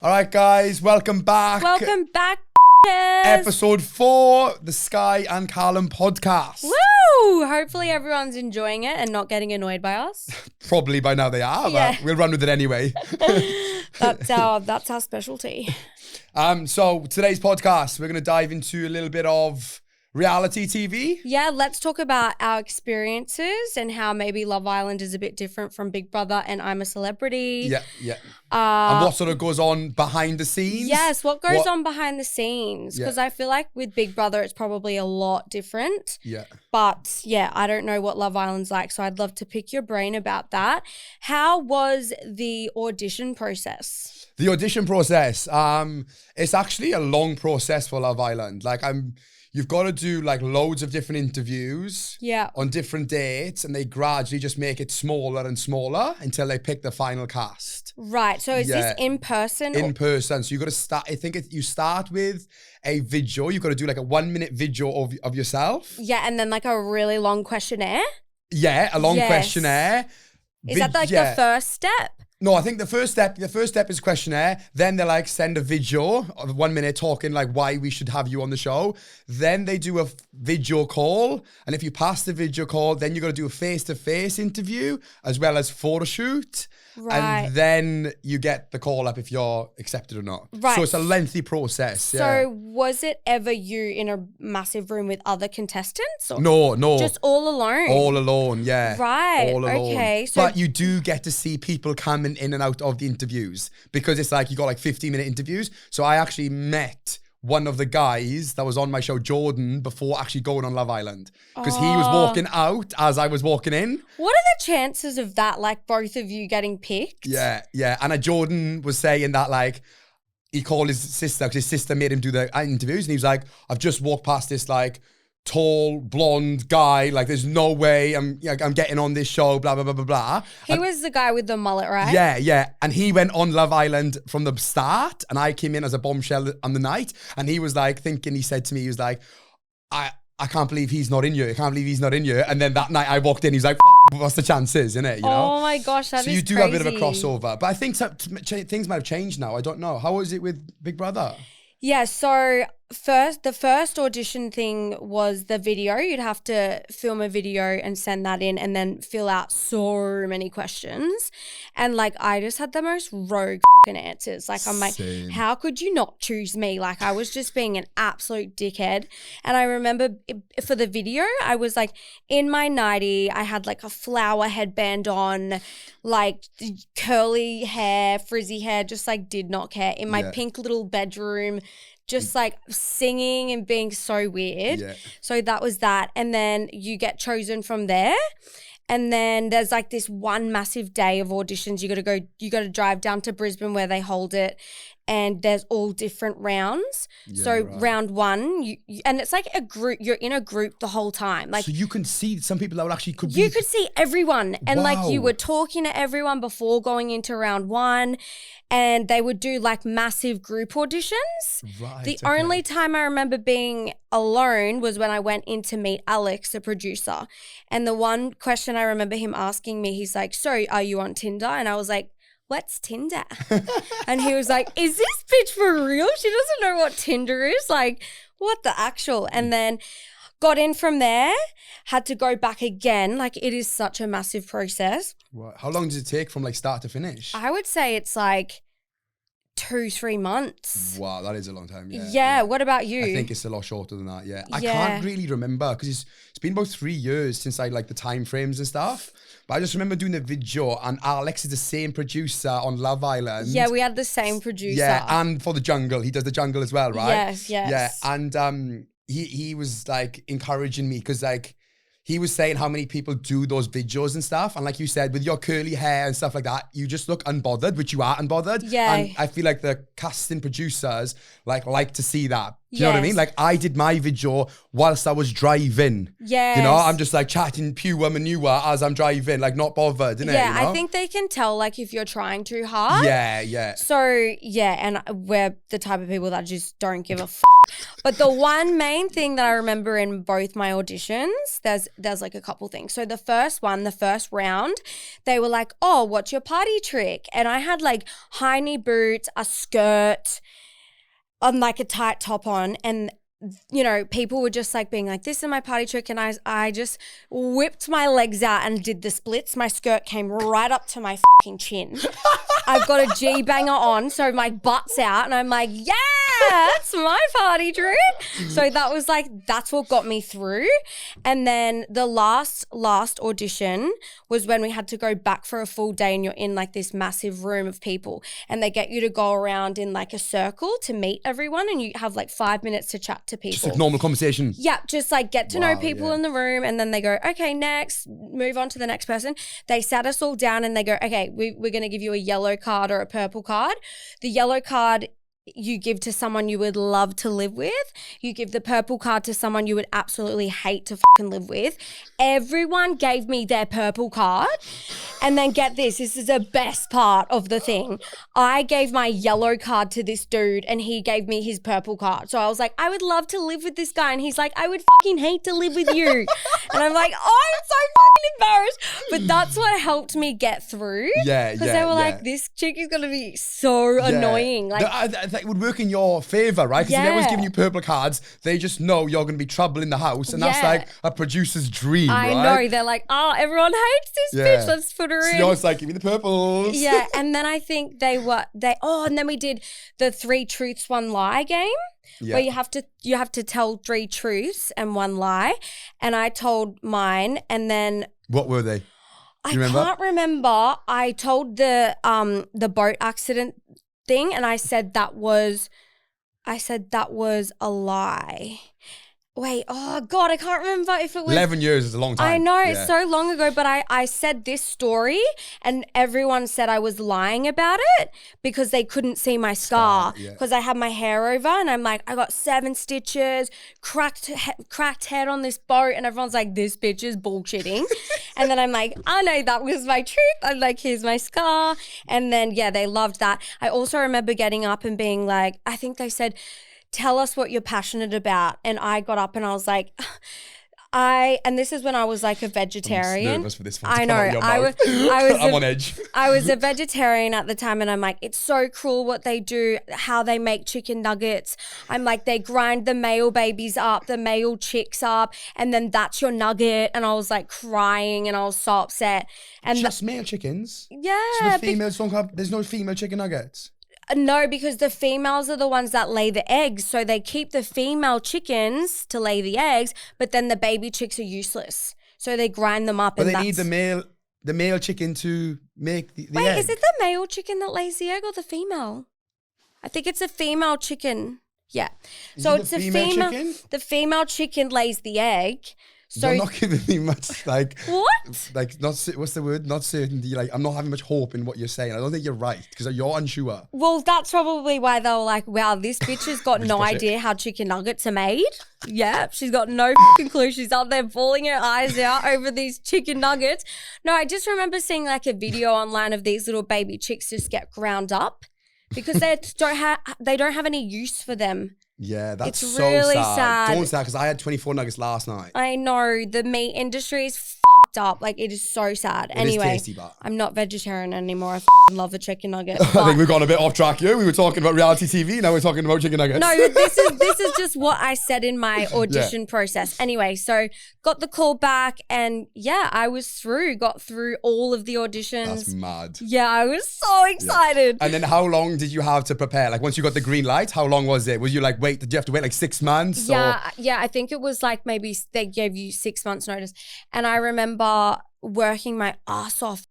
All right, guys, welcome back. Welcome back, Episode 4, the Skye and Callum podcast. Woo! Hopefully everyone's enjoying it and not getting annoyed by us. Probably by now they are, Yeah. but we'll run with it anyway. That's our specialty. So today's podcast, we're going to dive into a little bit of reality TV. Yeah, let's talk about our experiences and how maybe Love Island is a bit different from Big Brother and I'm a Celebrity. Yeah. And what sort of goes on behind the scenes. Yes, what goes on behind the scenes. Because I feel like with Big Brother, it's probably a lot different. Yeah. But yeah, I don't know what Love Island's like, so I'd love to pick your brain about that. How was the audition process? The audition process, it's actually a long process for Love Island. You've got to do like loads of different interviews on different dates, and they gradually just make it smaller and smaller until they pick the final cast. Right. So is this in person? In person. So you got to start, you start with a video. You've got to do like a 1-minute video of yourself. Yeah. And then like a really long questionnaire. Yeah. A long questionnaire. Is that like the first step? No, I think the first step is questionnaire. Then they like send a video of 1 minute talking like why we should have you on the show. Then they do a video call. And if you pass the video call, then you got to do a face-to-face interview as well as photo shoot. Right. And then you get the call up if you're accepted or not. Right. So it's a lengthy process. So was it ever you in a massive room with other contestants? Or No. Just all alone? All alone, yeah. Right. All alone. Okay. So but you do get to see people coming in and out of the interviews because it's like you got like 15-minute interviews. So I actually met one of the guys that was on my show, Jordan, before actually going on Love Island because he was walking out as I was walking in. What are the chances of that, like both of you getting picked? Yeah. And Jordan was saying that like he called his sister because his sister made him do the interviews, and he was like, I've just walked past this like tall blonde guy, like there's no way I'm getting on this show, blah blah blah blah blah. He was the guy with the mullet, right? Yeah, and he went on Love Island from the start, and I came in as a bombshell on the night, and he was like thinking, he said to me, he was like, I can't believe he's not in you. I can't believe he's not in you. And then that night I walked in, he's like, what's the chances, innit? You know? Oh my gosh, that is so you do crazy. have a bit of a crossover, but I think things might have changed now. I don't know. How was it with Big Brother? Yeah, so the first audition thing was the video. You'd have to film a video and send that in and then fill out so many questions. And like, I just had the most rogue answers. Like, I'm like, how could you not choose me? Like, I was just being an absolute dickhead. And I remember for the video, I was like in my nightie, I had like a flower headband on, like curly hair, frizzy hair, just like did not care, in my pink little bedroom, just like singing and being so weird. Yeah. So that was that. And then you get chosen from there. And then there's like this one massive day of auditions. You got to drive down to Brisbane where they hold it. And there's all different rounds. Round one, and it's like a group. You're in a group the whole time. Like, so you can see some people that would actually could be. You could see everyone, and like you were talking to everyone before going into round one, and they would do like massive group auditions. Right. The only time I remember being alone was when I went in to meet Alex, the producer, and the one question I remember him asking me, he's like, "So, are you on Tinder?" And I was like, "What's Tinder?" And he was like, "Is this bitch for real? She doesn't know what Tinder is. Like, what the actual?" And then got in from there, had to go back again. Like, it is such a massive process. Right. How long does it take from like start to finish? I would say it's like 2-3 months. Wow, that is a long time. Yeah. What about you? I think it's a lot shorter than that. Yeah. I can't really remember because it's been about 3 years since I like the time frames and stuff. But I just remember doing the video, and Alex is the same producer on Love Island. Yeah, we had the same producer. Yeah, and for the jungle, he does the jungle as well, right? Yes. Yeah, and he was like encouraging me because like he was saying how many people do those videos and stuff, and like you said, with your curly hair and stuff like that, you just look unbothered, which you are unbothered. Yeah. And I feel like the casting producers like to see that Do you know what I mean? Yes. Like I did my video whilst I was driving. Yes. You know, I'm just like chatting pure manure as I'm driving, like not bothered, innit? Yeah, you know? I think they can tell like if you're trying too hard. Yeah. So yeah, and we're the type of people that just don't give a But the one main thing that I remember in both my auditions, there's like a couple things. So the first round, they were like, "Oh, what's your party trick?" And I had like high knee boots, a skirt, on like a tight top on, and you know, people were just like being like, "This is my party trick," and I just whipped my legs out and did the splits. My skirt came right up to my fucking chin. I've got a G-banger on, so my butt's out, and I'm like, yeah, that's my party trick. So that was like, that's what got me through. And then the last audition was when we had to go back for a full day, and you're in like this massive room of people, and they get you to go around in like a circle to meet everyone, and you have like 5 minutes to chat to people. Just like normal conversation. Yeah, just like get to know people in the room, and then they go, okay, next, move on to the next person. They sat us all down and they go, okay, we're going to give you a yellow card or a purple card. The yellow card you give to someone you would love to live with. You give the purple card to someone you would absolutely hate to fucking live with. Everyone gave me their purple card. And then get this is the best part of the thing. I gave my yellow card to this dude and he gave me his purple card. So I was like, I would love to live with this guy. And he's like, I would fucking hate to live with you. And I'm like, oh, I'm so fucking embarrassed. But that's what helped me get through. Yeah, Because they were like, this chick is going to be so annoying. Like, that would work in your favour, right? Because if they're always giving you purple cards, they just know you're going to be trouble in the house. And that's like a producer's dream, I know. They're like, oh, everyone hates this bitch. Let's put her in. So you're always like, give me the purples. Yeah. And then I think and then we did the 3 truths, 1 lie game. Yeah. Where you have to tell 3 truths and 1 lie. And I told mine, and then what were they? I can't remember. I told the boat accident thing, and I said that was a lie. Wait, oh God, I can't remember if it was 11 years is a long time. I know, it's so long ago, but I said this story and everyone said I was lying about it because they couldn't see my scar because I had my hair over, and I'm like, I got 7 stitches, cracked head on this boat, and everyone's like, this bitch is bullshitting. And then I'm like, oh no, that was my truth. I'm like, here's my scar. And then they loved that. I also remember getting up and being like, I think they said, tell us what you're passionate about. And I got up and I was like, and this is when I was like a vegetarian. I'm nervous for this one. I know. I was I'm on edge. I was a vegetarian at the time, and I'm like, it's so cruel what they do, how they make chicken nuggets. I'm like, they grind the male babies up, the male chicks up, and then that's your nugget. And I was like crying, and I was so upset. And just male chickens? Yeah. So the females don't have, there's no female chicken nuggets? No, because the females are the ones that lay the eggs. So they keep the female chickens to lay the eggs, but then the baby chicks are useless. So they grind them up. But they need the male chicken to make the egg. Wait, is it the male chicken that lays the egg or the female? I think it's a female chicken. Yeah. So it's a female chicken? The female chicken lays the egg. So you're not giving me much what? Like not what's the word? Not certainty. Like I'm not having much hope in what you're saying. I don't think you're right because you're unsure. Well, that's probably why they were like, "Wow, this bitch has got no idea how chicken nuggets are made." Yeah, she's got no fucking clue. She's up there bawling her eyes out over these chicken nuggets. No, I just remember seeing like a video online of these little baby chicks just get ground up because they don't have any use for them. Yeah, that's it's so really sad. Don't sad because I had 24 nuggets last night. I know. The meat industry is fucked up. Like, it is so sad. Anyway, is tasty, but I'm not vegetarian anymore. I fucking love the chicken nugget. I think we've gone a bit off track here. We were talking about reality TV. Now we're talking about chicken nuggets. No, this is just what I said in my audition process. Anyway, so got the call back and I was through. Got through all of the auditions. That's mad. Yeah, I was so excited. And then how long did you have to prepare? Like once you got the green light, how long was it? Was you like, did you have to wait like 6 months? Yeah, I think it was like maybe they gave you 6 months notice. And I remember working my ass off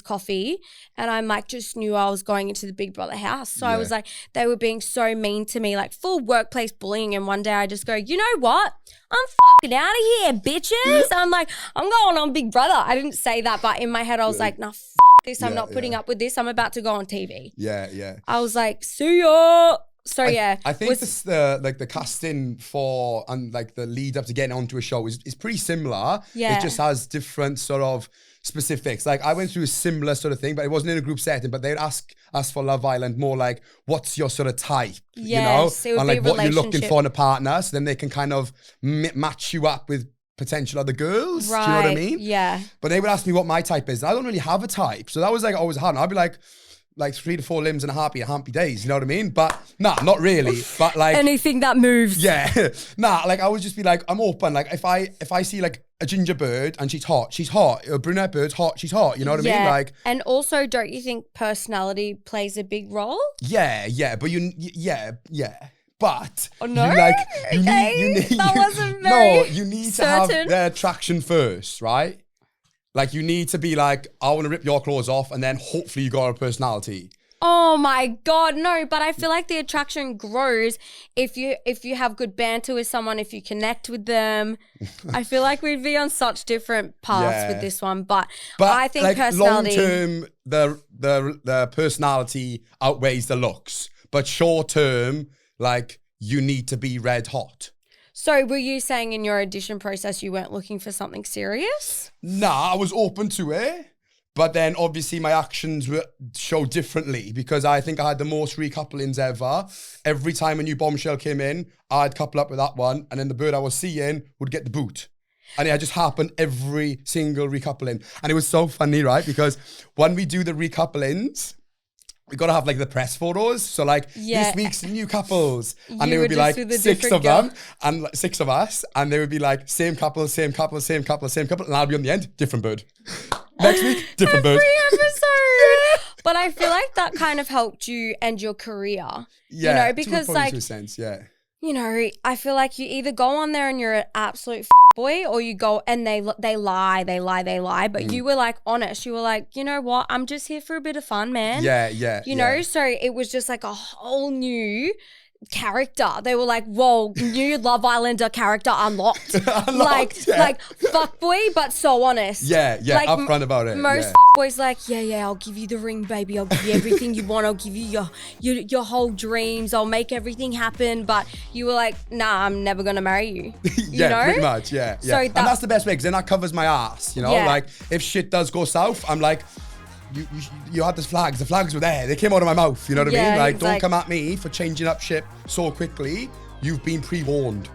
coffee, and I like just knew I was going into the Big Brother house. So I was like, they were being so mean to me, like full workplace bullying. And one day I just go, you know what? I'm fucking out of here, bitches. I'm like, I'm going on Big Brother. I didn't say that, but in my head I was like, nah, fuck this. I'm not putting up with this. I'm about to go on TV. Yeah. I was like, see ya. So yeah, I think the casting for and like the lead up to getting onto a show is pretty similar. Yeah. It just has different sort of specifics. Like I went through a similar sort of thing, but it wasn't in a group setting. But they'd ask us for Love Island more like, what's your sort of type? Yes, it would and be like what you're looking relationship. for in a partner. So then they can kind of match you up with potential other girls. Right. Do you know what I mean? Yeah. But they would ask me what my type is. And I don't really have a type. So that was like always hard. And I'd be like 3 to 4 limbs and a happy days, you know what I mean? But nah, not really. But like anything that moves. yeah. Nah, like I would just be like, I'm open. Like if I see like a ginger bird and she's hot. A brunette bird's hot, she's hot. You know what I mean? Like and also, don't you think personality plays a big role? yeah. But But Oh, no? you need That wasn't very no, you need to have certain. the attraction first, right? Like you need to be like, I want to rip your clothes off, and then hopefully you got a personality. Oh my God, no, but I feel like the attraction grows if you have good banter with someone, if you connect with them. I feel like we'd be on such different paths with this one, but I think like personality. long term, the personality outweighs the looks, but short term, like you need to be red hot. So were you saying in your audition process you weren't looking for something serious? Nah, I was open to it. But then obviously my actions were show differently because I think I had the most recouplings ever. Every time a new bombshell came in, I'd couple up with that one, and then the bird I was seeing would get the boot. And it just happened every single recoupling. And it was so funny, right? Because when we do the recouplings, we got to have like the press photos. So like this week's new couples. And they would be like 6 of them and like 6 of us. And they would be like same couple, same couple, same couple, same couple. And I'll be on the end, different bird. Next week, different bird. Every episode. But I feel like that kind of helped you end your career. Yeah. You know, because like, to a sense, yeah. you know, I feel like you either go on there and you're an absolute boy, or you go and they lie. But you were like honest. You were like, you know what? I'm just here for a bit of fun, man. Yeah. You know, so it was just like a whole new character. They were like, whoa, new Love Islander character unlocked. Like fuck boy, but so honest. Yeah, like, upfront about it. Most boys like, yeah, I'll give you the ring, baby. I'll give you everything you want. I'll give you your whole dreams. I'll make everything happen. But you were like, nah, I'm never gonna marry you. You know? Pretty much, yeah. So and that's the best way because then that covers my ass, you know? Yeah. Like if shit does go south, I'm like, you had the flags were there. They came out of my mouth, you know what I mean? Like, don't come at me for changing up shit so quickly. You've been pre-warned.